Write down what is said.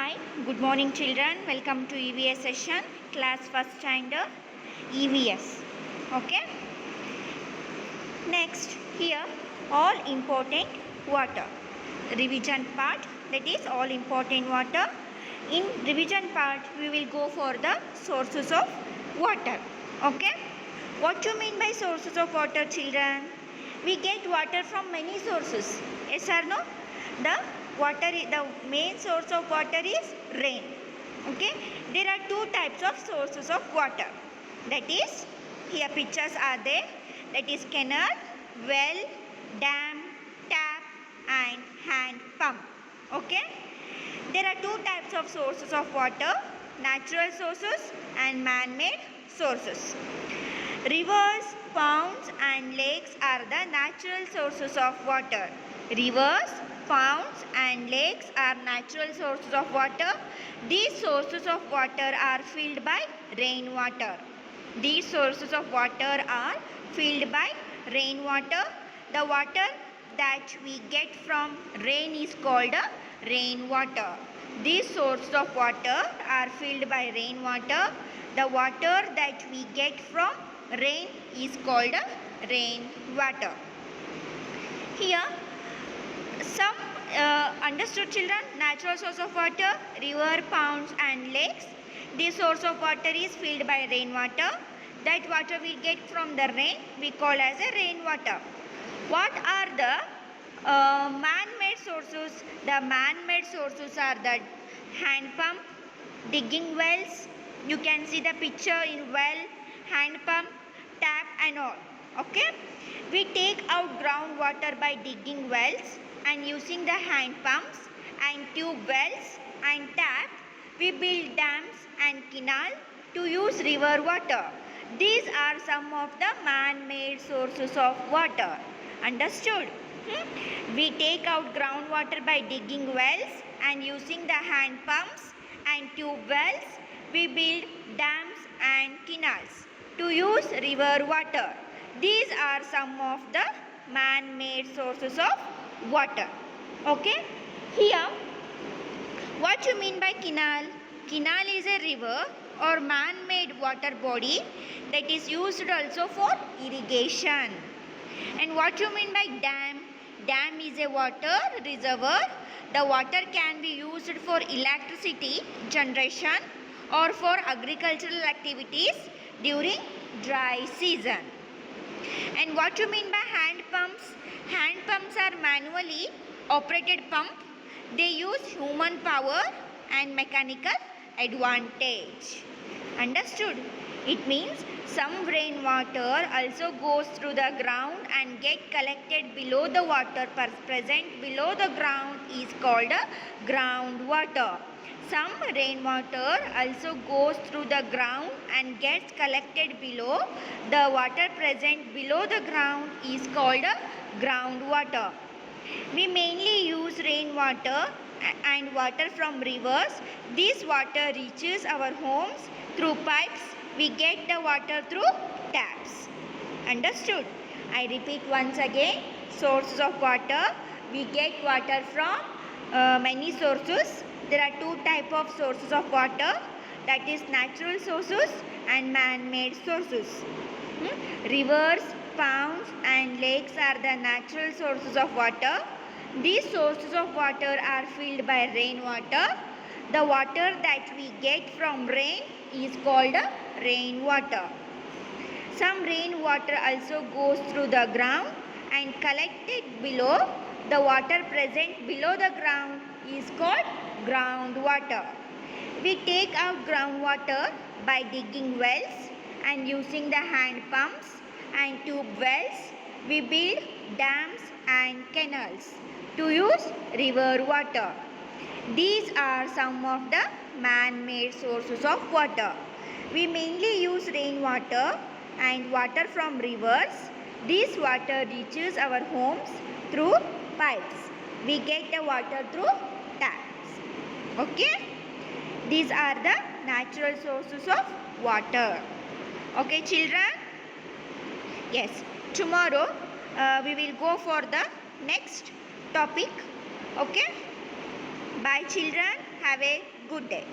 Hi, good morning children. Welcome to EVS session, class first standard EVS. Okay. Next, here all important water. Revision part, that is all important water. In revision part, we will go for the sources of water. Okay. What you mean by sources of water, children? We get water from many sources. Yes or no? The main source of water is rain. Okay. There are two types of sources of water. That is, here pictures are there. That is canal, well, dam, tap and hand pump. Okay. There are two types of sources of water, natural sources and man-made sources. Rivers, ponds and lakes are the natural sources of water. Rivers, ponds and lakes are natural sources of water. These sources of water are filled by rainwater. These sources of water are filled by rainwater. The water that we get from rain is called rainwater. These sources of water are filled by rainwater. The water that we get from rain is called rainwater. Here some understood children, natural source of water, river, ponds and lakes. This source of water is filled by rainwater. That water we get from the rain we call as a rainwater. What are the man-made sources? The man-made sources are the hand pump, digging wells. You can see the picture in well, hand pump, tap and all. Okay. We take out groundwater by digging wells and using the hand pumps and tube wells and tap. We build dams and canal to use river water. These are some of the man-made sources of water. Understood? We take out groundwater by digging wells and using the hand pumps and tube wells. We build dams and canals to use river water. These are some of the man-made sources of water. Okay. Here, what you mean by canal? Canal is a river or man-made water body that is used also for irrigation. And what you mean by dam? Dam is a water reservoir. The water can be used for electricity generation or for agricultural activities during dry season. And what you mean by hand pumps? Hand pumps are manually operated pump. They use human power and mechanical advantage. Understood? It means some rainwater also goes through the ground and get collected below the water present below the ground is called groundwater. Some rainwater also goes through the ground and gets collected below. The water present below the ground is called groundwater. We mainly use rainwater and water from rivers. This water reaches our homes through pipes. We get the water through taps. Understood? I repeat once again. Sources of water. We get water from many sources. There are two types of sources of water. That is natural sources and man-made sources. Rivers, ponds and lakes are the natural sources of water. These sources of water are filled by rainwater. The water that we get from rain is called rainwater. Some rainwater also goes through the ground and collected below. The water present below the ground is called groundwater. We take out groundwater by digging wells and using the hand pumps and tube wells. We build dams and canals to use river water. These are some of the man-made sources of water. We mainly use rainwater and water from rivers. This water reaches our homes through pipes. We get the water through taps. Okay? These are the natural sources of water. Okay, children? Yes. Tomorrow we will go for the next topic. Okay? Bye children. Have a good day.